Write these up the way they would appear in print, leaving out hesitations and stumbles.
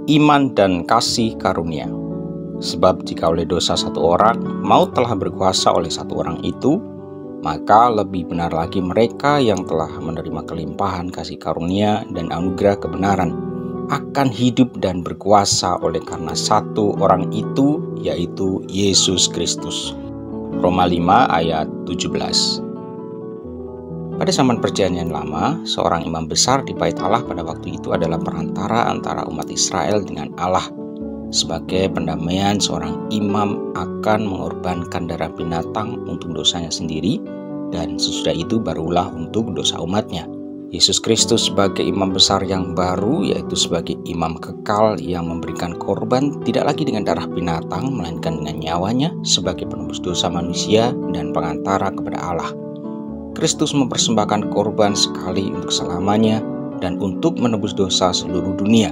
iman dan kasih karunia. Sebab jika oleh dosa satu orang, maut telah berkuasa oleh satu orang itu, maka lebih benar lagi mereka yang telah menerima kelimpahan kasih karunia dan anugerah kebenaran akan hidup dan berkuasa oleh karena satu orang itu, yaitu Yesus Kristus. Roma 5 ayat 17. Pada zaman Perjanjian Lama, seorang imam besar di Bait Allah pada waktu itu adalah perantara antara umat Israel dengan Allah. Sebagai pendamaian, seorang imam akan mengorbankan darah binatang untuk dosanya sendiri, dan sesudah itu barulah untuk dosa umatnya. Yesus Kristus sebagai imam besar yang baru, yaitu sebagai imam kekal yang memberikan korban tidak lagi dengan darah binatang, melainkan dengan nyawanya sebagai penebus dosa manusia dan pengantara kepada Allah. Kristus mempersembahkan korban sekali untuk selamanya dan untuk menebus dosa seluruh dunia,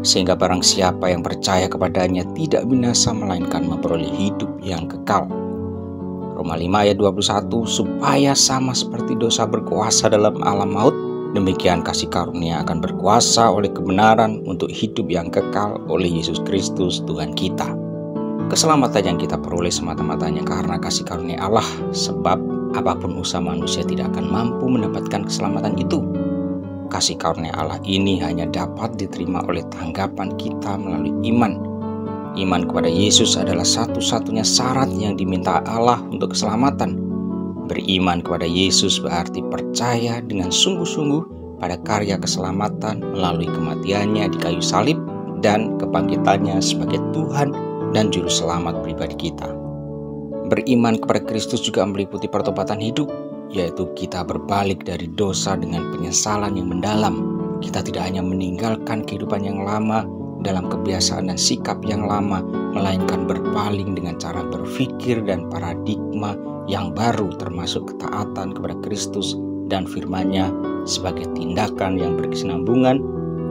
sehingga barang siapa yang percaya kepadanya tidak binasa melainkan memperoleh hidup yang kekal. Roma 5 ayat 21, supaya sama seperti dosa berkuasa dalam alam maut, demikian kasih karunia akan berkuasa oleh kebenaran untuk hidup yang kekal oleh Yesus Kristus Tuhan kita. Keselamatan yang kita peroleh semata-matanya karena kasih karunia Allah, sebab apapun usaha manusia tidak akan mampu mendapatkan keselamatan itu. Kasih karunia Allah ini hanya dapat diterima oleh tanggapan kita melalui iman. Iman kepada Yesus adalah satu-satunya syarat yang diminta Allah untuk keselamatan. Beriman kepada Yesus berarti percaya dengan sungguh-sungguh pada karya keselamatan melalui kematiannya di kayu salib dan kebangkitannya sebagai Tuhan dan Juru Selamat pribadi kita. Beriman kepada Kristus juga meliputi pertobatan hidup, yaitu kita berbalik dari dosa dengan penyesalan yang mendalam. Kita tidak hanya meninggalkan kehidupan yang lama dalam kebiasaan dan sikap yang lama, melainkan berpaling dengan cara berpikir dan paradigma yang baru, termasuk ketaatan kepada Kristus dan firman-Nya sebagai tindakan yang berkesinambungan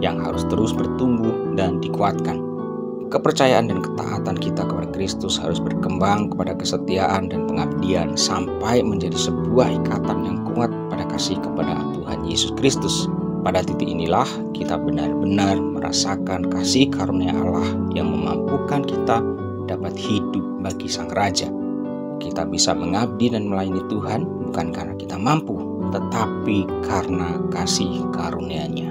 yang harus terus bertumbuh dan dikuatkan. Kepercayaan dan ketaatan kita kepada Kristus harus berkembang kepada kesetiaan dan pengabdian sampai menjadi sebuah ikatan yang kuat pada kasih kepada Tuhan Yesus Kristus. Pada titik inilah kita benar-benar merasakan kasih karunia Allah yang memampukan kita dapat hidup bagi Sang Raja. Kita bisa mengabdi dan melayani Tuhan bukan karena kita mampu, tetapi karena kasih karunia-Nya.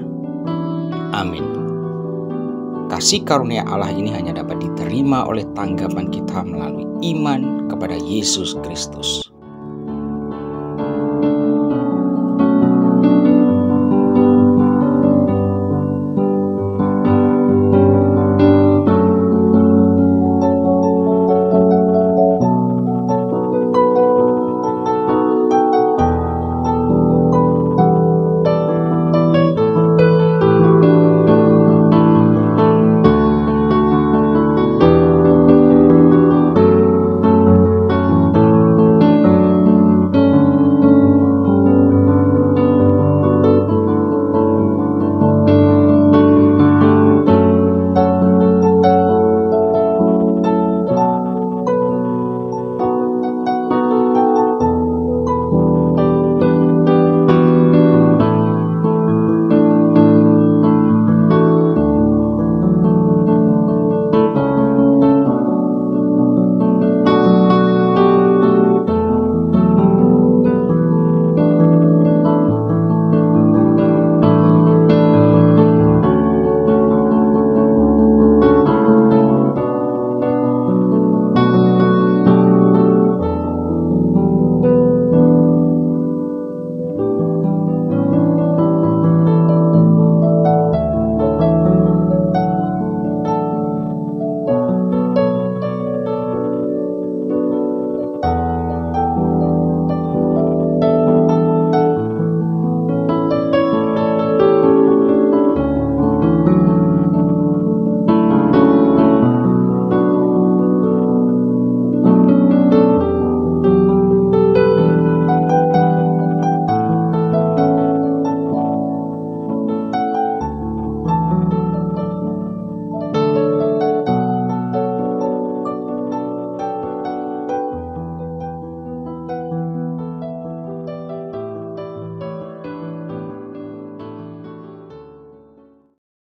Amin. Kasih karunia Allah ini hanya dapat diterima oleh tanggapan kita melalui iman kepada Yesus Kristus.